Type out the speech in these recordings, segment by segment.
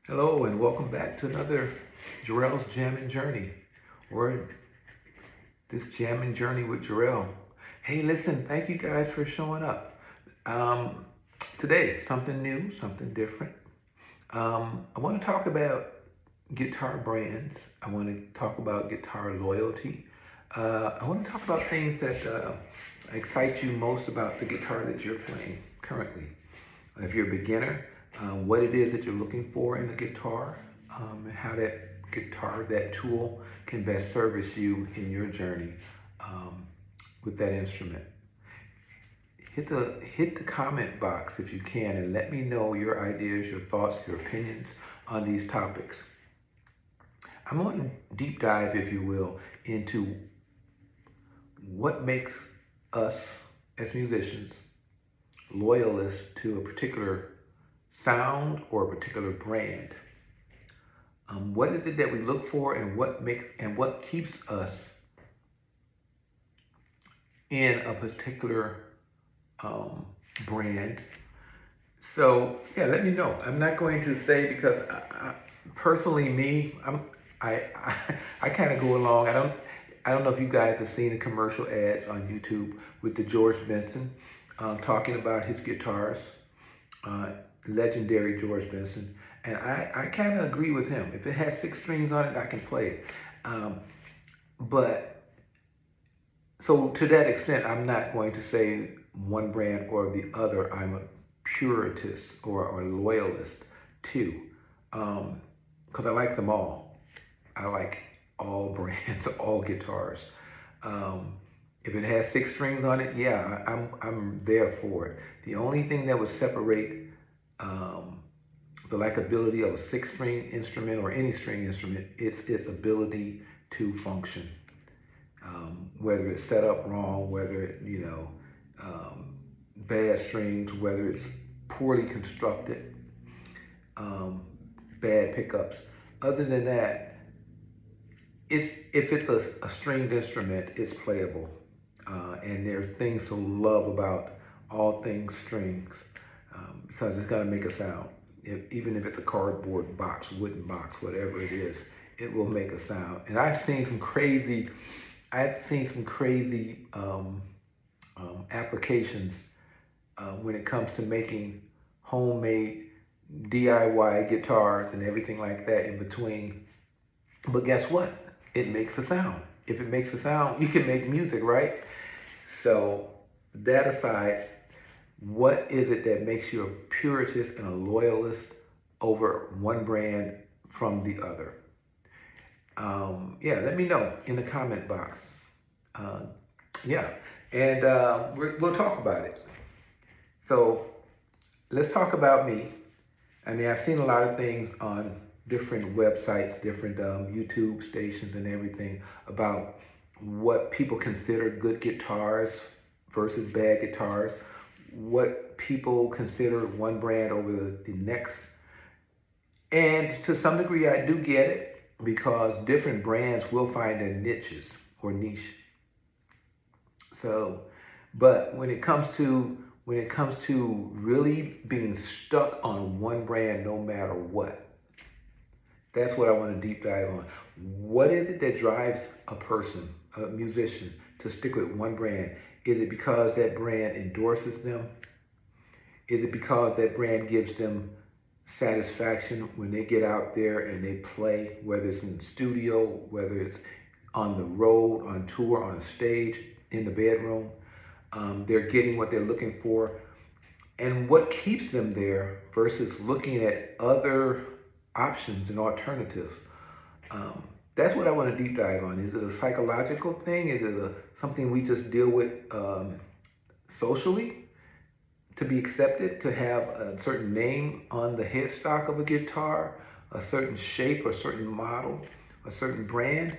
Hello and welcome back to another Jerel's Jamming Journey, or this Jamming Journey with Jerel. Hey, listen, thank you guys for showing up. Um, Today, something new, something different. I want to talk about guitar brands. I want to talk about guitar loyalty. I want to talk about things that excite you most about the guitar that you're playing currently. If you're a beginner, what it is that you're looking for in a guitar, and how that guitar, that tool, can best service you in your journey um, with that instrument. Hit the comment box if you can, and let me know your ideas, your thoughts, your opinions on these topics. I'm going to deep dive, if you will, into what makes us as musicians loyalists to a particular sound or a particular brand. What is it that we look for, and what keeps us in a particular um, brand? So yeah, let me know. I'm not going to say, because personally, I kind of go along. I don't know if you guys have seen the commercial ads on YouTube with the George Benson talking about his guitars, uh, legendary George Benson, and I kind of agree with him. If it has six strings on it, I can play it. Um, but so to that extent, I'm not going to say one brand or the other. I'm a puritist or loyalist too, because I like them all. I like all brands, all guitars. Um, if it has six strings on it, yeah, I'm there for it. The only thing that would separate um, the likability of a six-string instrument or any string instrument is its ability to function. Whether it's set up wrong, whether it, bad strings, whether it's poorly constructed, um, bad pickups. Other than that, if it's a stringed instrument, it's playable. And there's things to love about all things strings, because it's going to make a sound. Even if it's a cardboard box, wooden box, whatever it is, it will make a sound. And I've seen some crazy applications when it comes to making homemade DIY guitars and everything like that in between. But guess what? It makes a sound. If it makes a sound, you can make music, right? So that aside, what is it that makes you a puritist and a loyalist over one brand from the other? Yeah, let me know in the comment box. Uh, yeah, and we'll talk about it. So let's talk about me. I mean, I've seen a lot of things on different websites, different YouTube stations, and everything about what people consider good guitars versus bad guitars, what people consider one brand over the next. And to some degree, I do get it, because different brands will find their niches or niche. So, but when it comes to really being stuck on one brand no matter what, that's what I want to deep dive on. What is it that drives a person, a musician, to stick with one brand? Is it because that brand endorses them? Is it because that brand gives them satisfaction when they get out there and they play, whether it's in the studio, whether it's on the road, on tour, on a stage, in the bedroom? They're getting what they're looking for. And what keeps them there versus looking at other options and alternatives? Um, that's what I want to deep dive on. Is it a psychological thing? Is it something we just deal with socially, to be accepted, to have a certain name on the headstock of a guitar, a certain shape, a certain model, a certain brand?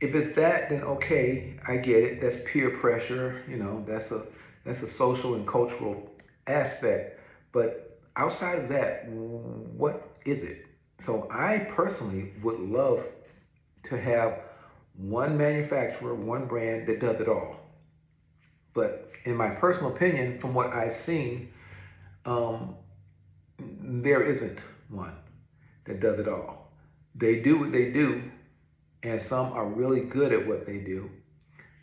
If it's that, then okay, I get it. That's peer pressure. That's a social and cultural aspect. But outside of that, what is it? So I personally would love to have one manufacturer, one brand that does it all. But in my personal opinion, from what I've seen, um, there isn't one. that does it all. They do what they do, and some are really good at what they do.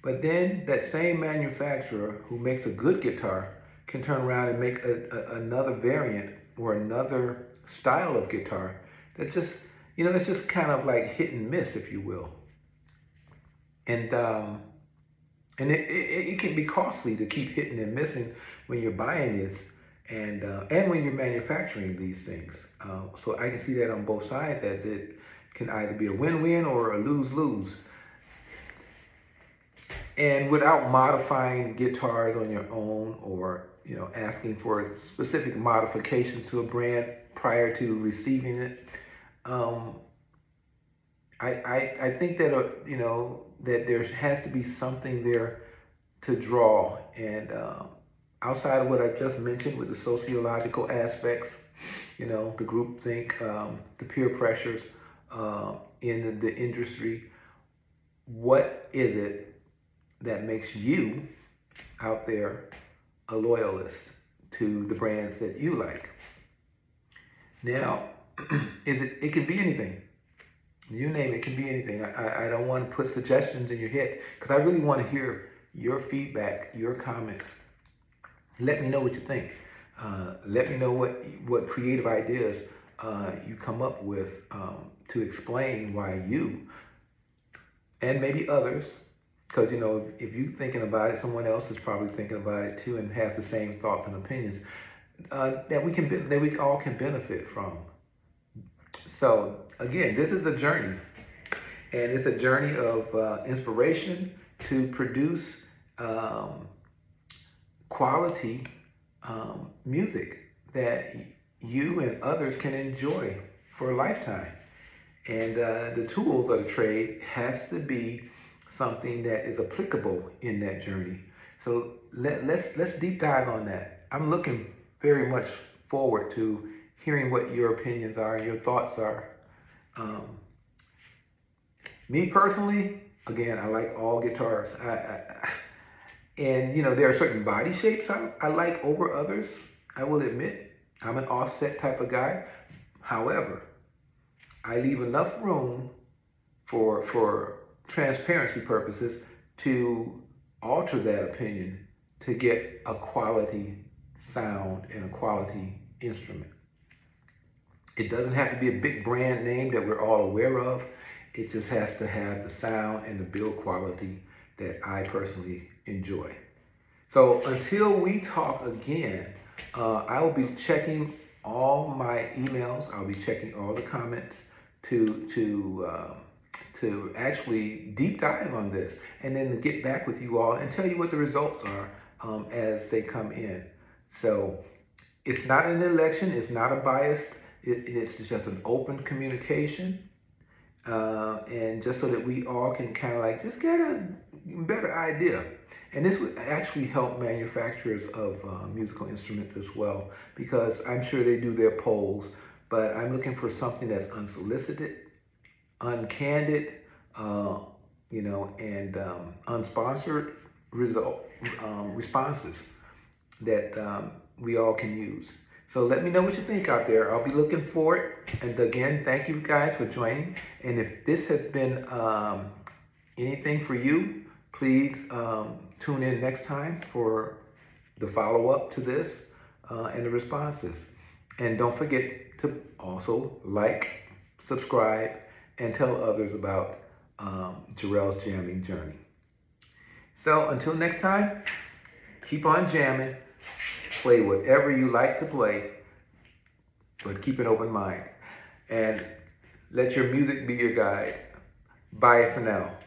But then that same manufacturer who makes a good guitar can turn around and make another variant or another style of guitar that just, it's just kind of like hit and miss, if you will. And it can be costly to keep hitting and missing when you're buying this and when you're manufacturing these things. So I can see that on both sides, as it can either be a win-win or a lose-lose. And without modifying guitars on your own, or asking for specific modifications to a brand prior to receiving it, I think that that there has to be something there to draw. And outside of what I just mentioned with the sociological aspects, the groupthink, the peer pressures in the industry, what is it that makes you out there a loyalist to the brands that you like? Now, it can be anything. You name it, can be anything. I don't want to put suggestions in your heads, because I really want to hear your feedback, your comments. Let me know what you think. Let me know what creative ideas you come up with to explain why you, and maybe others, because if you're thinking about it, someone else is probably thinking about it too and has the same thoughts and opinions that we all can benefit from. So again, this is a journey, and it's a journey of inspiration to produce quality music that you and others can enjoy for a lifetime. And the tools of the trade has to be something that is applicable in that journey. So let's deep dive on that. I'm looking very much forward to hearing what your opinions are and your thoughts are. Me personally, again, I like all guitars. And there are certain body shapes I like over others. I will admit, I'm an offset type of guy. However, I leave enough room for transparency purposes to alter that opinion to get a quality sound and a quality instrument. It doesn't have to be a big brand name that we're all aware of. It just has to have the sound and the build quality that I personally enjoy. So until we talk again, I will be checking all my emails. I'll be checking all the comments to actually deep dive on this, and then to get back with you all and tell you what the results are as they come in. So it's not an election. It's not a biased. It's just an open communication, and just so that we all can kind of like just get a better idea. And this would actually help manufacturers of musical instruments as well, because I'm sure they do their polls, but I'm looking for something that's unsolicited, uncandid, and unsponsored responses that we all can use. So let me know what you think out there. I'll be looking for it. And again, thank you guys for joining. And if this has been anything for you, please tune in next time for the follow-up to this and the responses. And don't forget to also like, subscribe, and tell others about Jerel's jamming journey. So until next time, keep on jamming. Play whatever you like to play, but keep an open mind. And let your music be your guide. Bye for now.